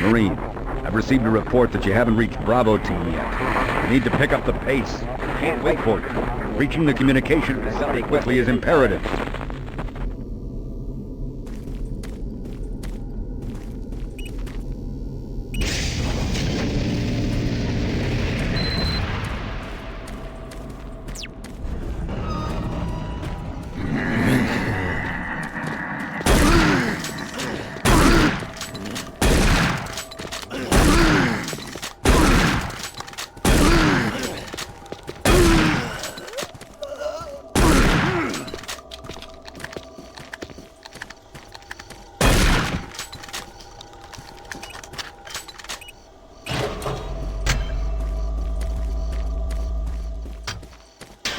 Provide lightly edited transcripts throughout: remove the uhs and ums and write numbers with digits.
Marine, I've received a report that you haven't reached Bravo Team yet. You need to pick up the pace. Can't wait for you. Reaching the communication facility quickly is imperative.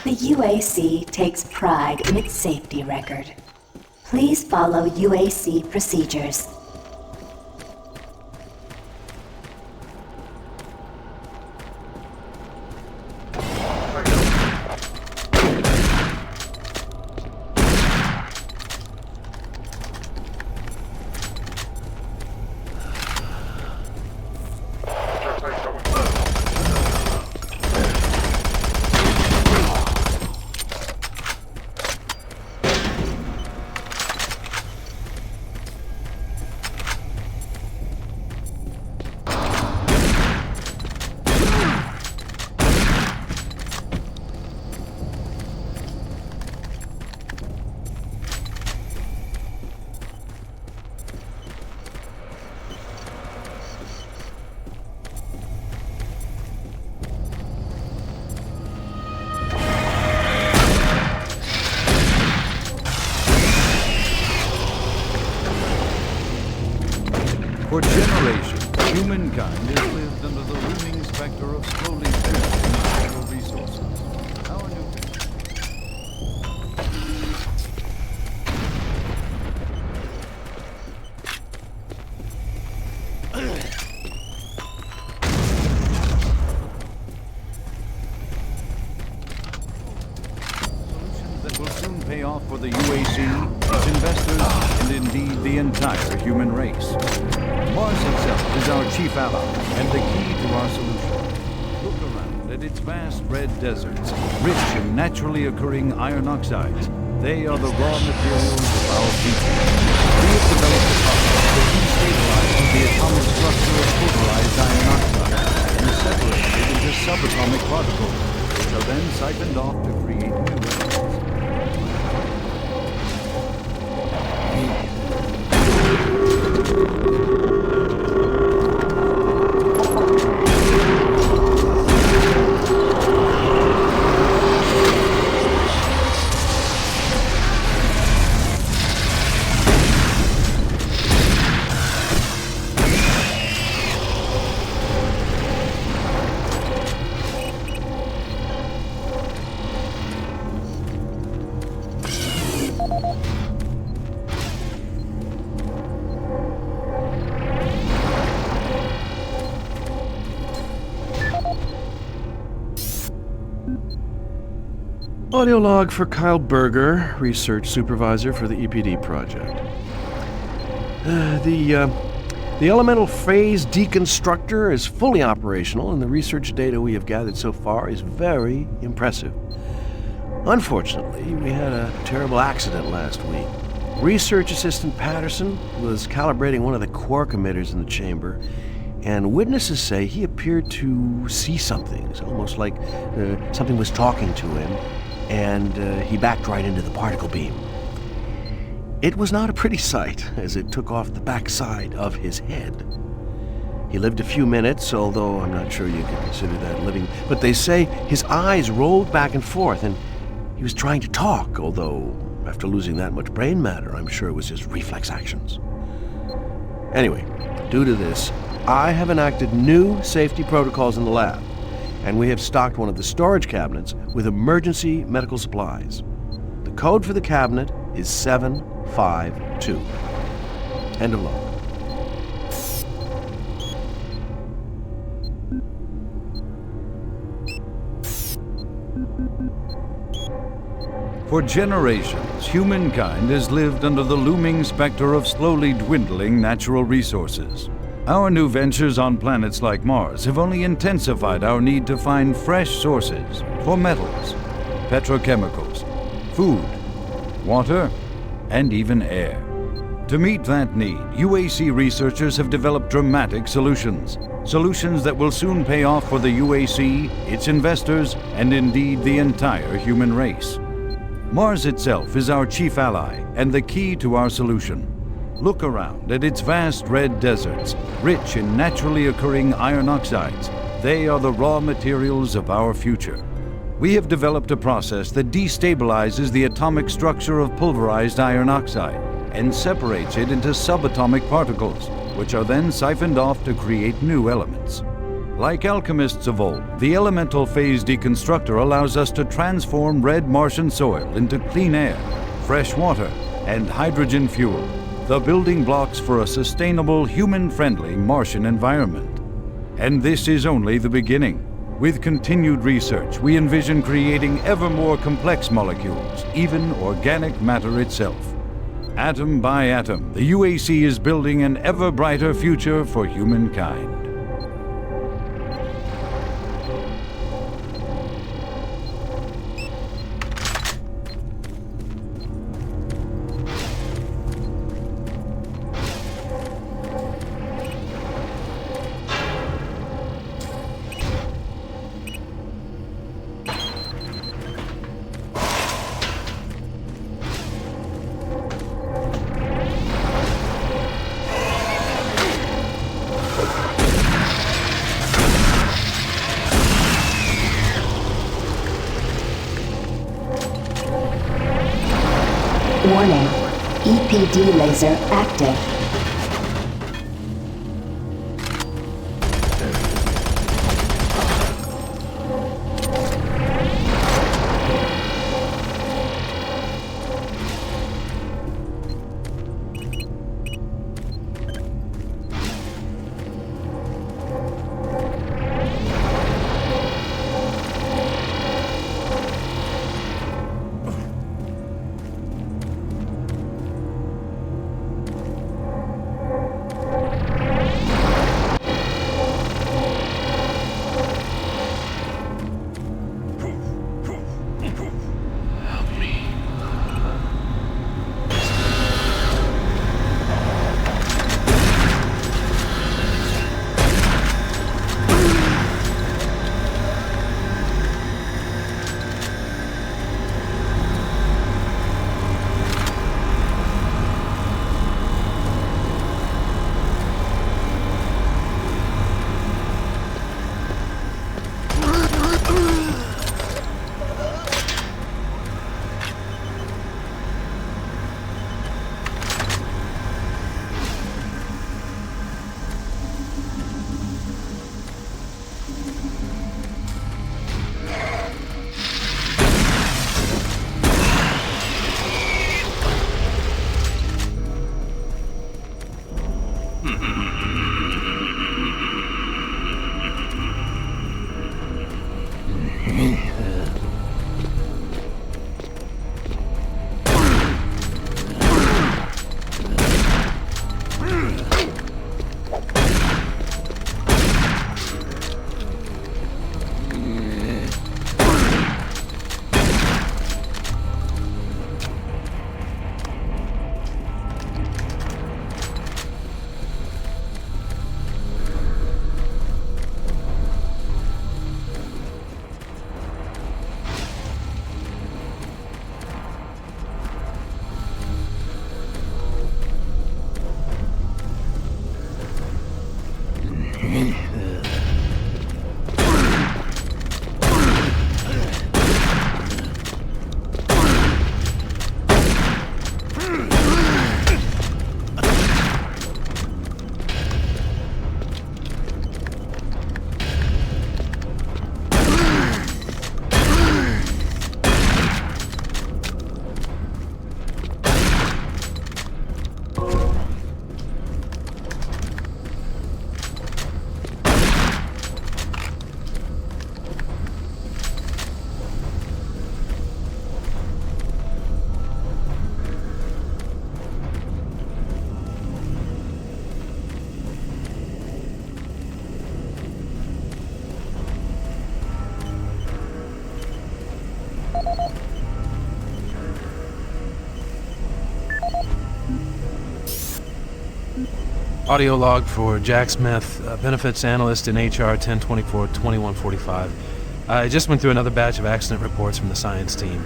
The UAC takes pride in its safety record. Please follow UAC procedures. For generations, humankind has lived under the looming specter of slowly dwindling natural resources. Our new solutions that will soon pay off for the UAC, its investors, and indeed the entire human race. Mars itself is our chief ally and the key to our solution. Look around at its vast red deserts, rich in naturally occurring iron oxides. They are the raw materials of our future. We have developed a process that destabilizes the atomic structure of pulverized iron oxide and separates it into subatomic particles, which are then siphoned off to create new elements. Audio log for Kyle Berger, research supervisor for the EPD project. The elemental phase deconstructor is fully operational, and the research data we have gathered so far is very impressive. Unfortunately, we had a terrible accident last week. Research assistant Patterson was calibrating one of the quark emitters in the chamber, and witnesses say he appeared to see something. It's almost like something was talking to him, and he backed right into the particle beam. It was not a pretty sight, as it took off the backside of his head. He lived a few minutes, although I'm not sure you can consider that living, but they say his eyes rolled back and forth, and he was trying to talk, although after losing that much brain matter, I'm sure it was just reflex actions. Anyway, due to this, I have enacted new safety protocols in the lab, and we have stocked one of the storage cabinets with emergency medical supplies. The code for the cabinet is 752. End of log. For generations, humankind has lived under the looming specter of slowly dwindling natural resources. Our new ventures on planets like Mars have only intensified our need to find fresh sources for metals, petrochemicals, food, water, and even air. To meet that need, UAC researchers have developed dramatic solutions. Solutions that will soon pay off for the UAC, its investors, and indeed the entire human race. Mars itself is our chief ally and the key to our solution. Look around at its vast red deserts, rich in naturally occurring iron oxides. They are the raw materials of our future. We have developed a process that destabilizes the atomic structure of pulverized iron oxide and separates it into subatomic particles, which are then siphoned off to create new elements. Like alchemists of old, the elemental phase deconstructor allows us to transform red Martian soil into clean air, fresh water, and hydrogen fuel, the building blocks for a sustainable, human-friendly Martian environment. And this is only the beginning. With continued research, we envision creating ever more complex molecules, even organic matter itself. Atom by atom, the UAC is building an ever brighter future for humankind. Warning. EPD laser active. Audio log for Jack Smith, benefits analyst in HR 1024-2145. I just went through another batch of accident reports from the science team.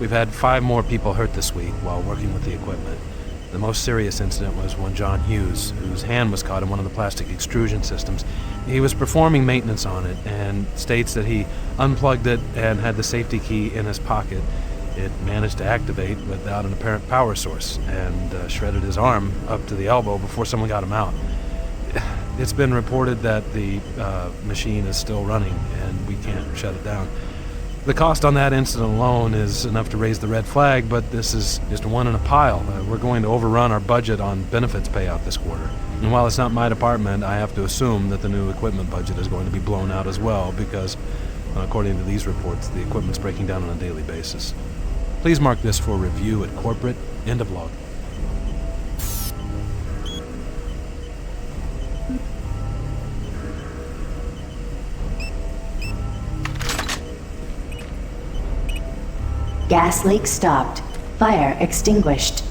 We've had 5 more people hurt this week while working with the equipment. The most serious incident was one John Hughes, whose hand was caught in one of the plastic extrusion systems. He was performing maintenance on it and states that he unplugged it and had the safety key in his pocket. It managed to activate without an apparent power source and shredded his arm up to the elbow before someone got him out. It's been reported that the machine is still running and we can't shut it down. The cost on that incident alone is enough to raise the red flag, but this is just one in a pile. We're going to overrun our budget on benefits payout this quarter. And while it's not my department, I have to assume that the new equipment budget is going to be blown out as well because, according to these reports, the equipment's breaking down on a daily basis. Please mark this for review at corporate. End of log. Gas leak stopped. Fire extinguished.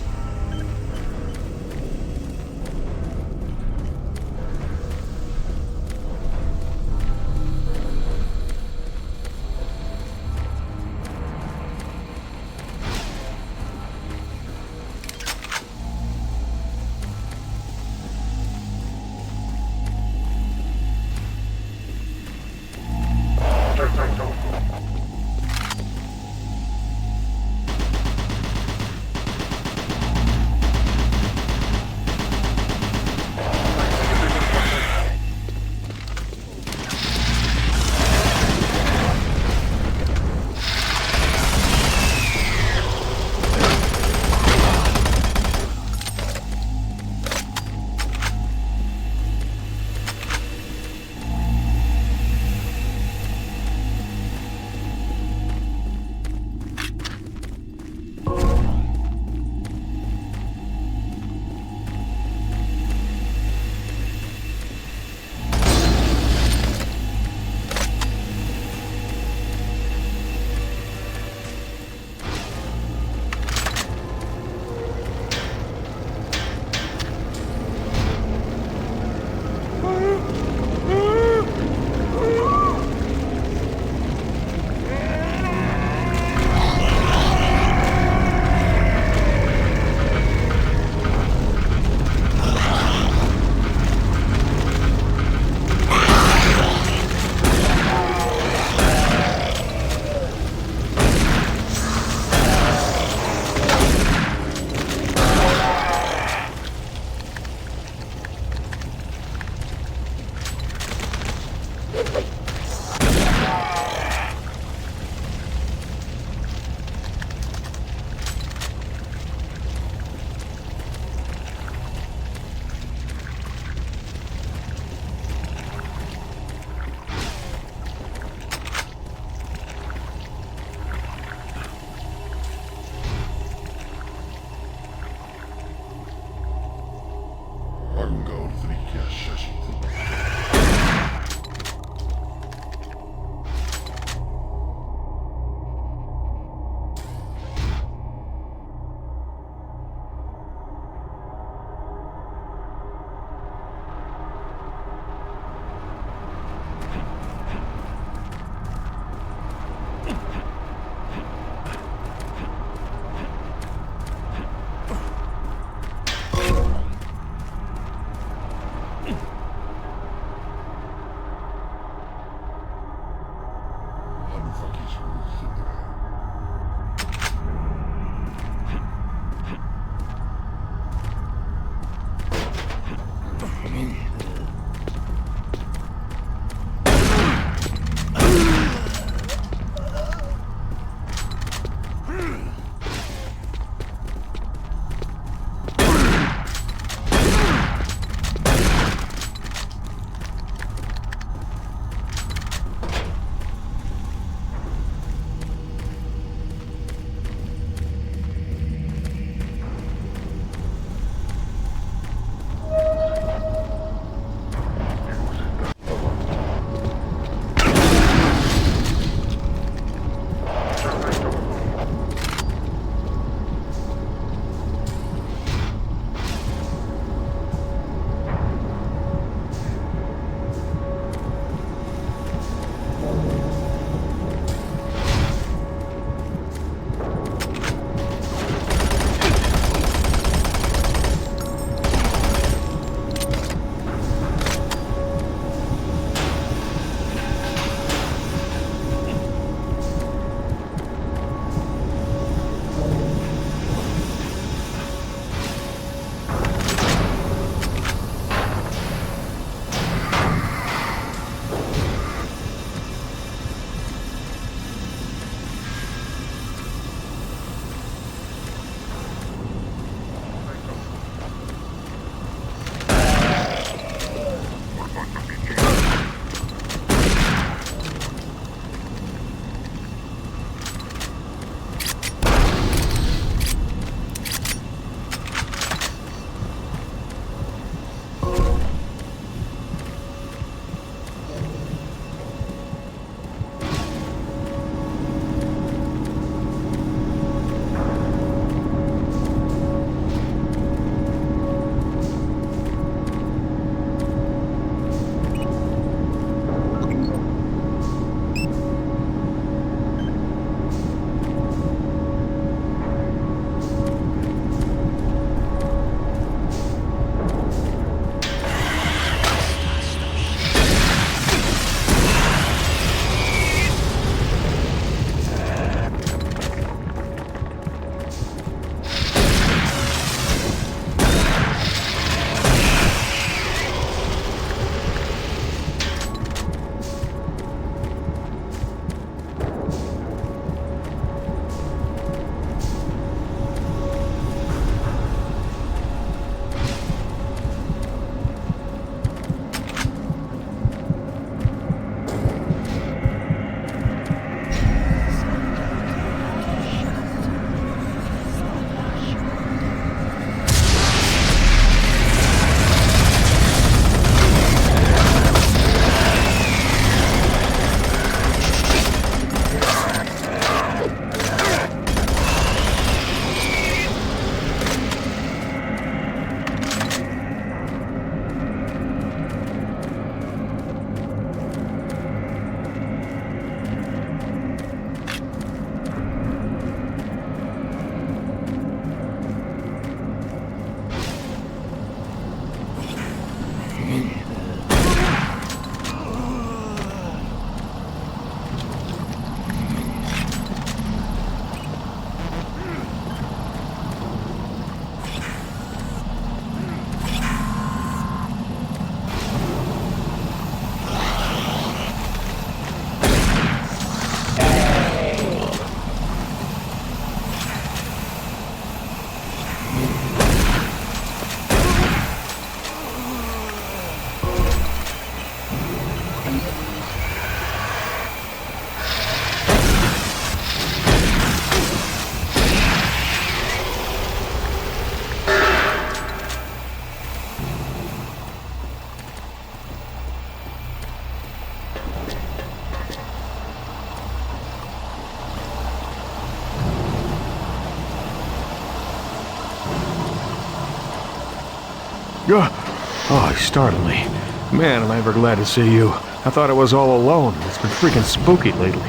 Oh, you startled me. Man, am I ever glad to see you. I thought I was all alone. It's been freaking spooky lately.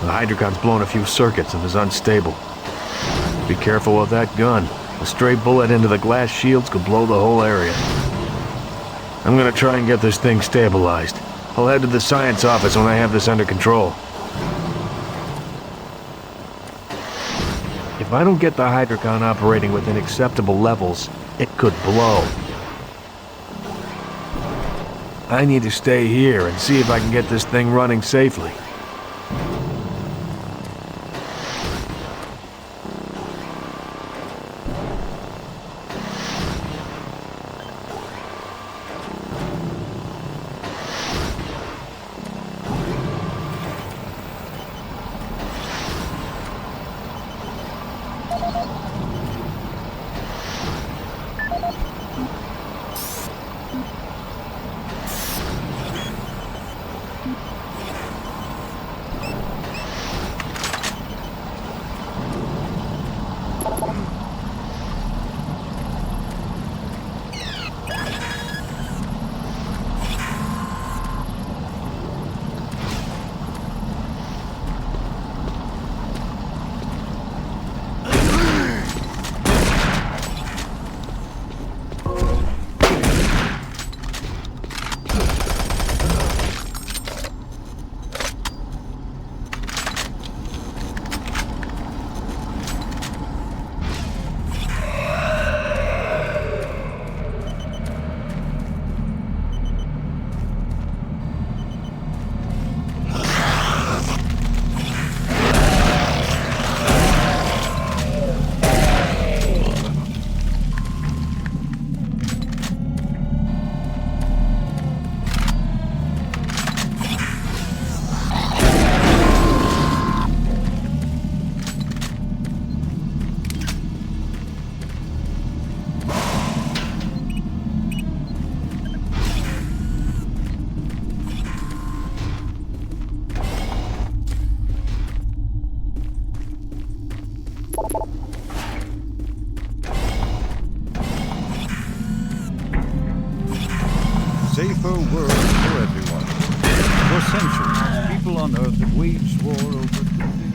The Hydrocon's blown a few circuits and is unstable. Be careful with that gun. A stray bullet into the glass shields could blow the whole area. I'm gonna try and get this thing stabilized. I'll head to the science office when I have this under control. If I don't get the Hydrocon operating within acceptable levels, it could blow. I need to stay here and see if I can get this thing running safely. Safer world for everyone. For centuries, people on Earth have waged war over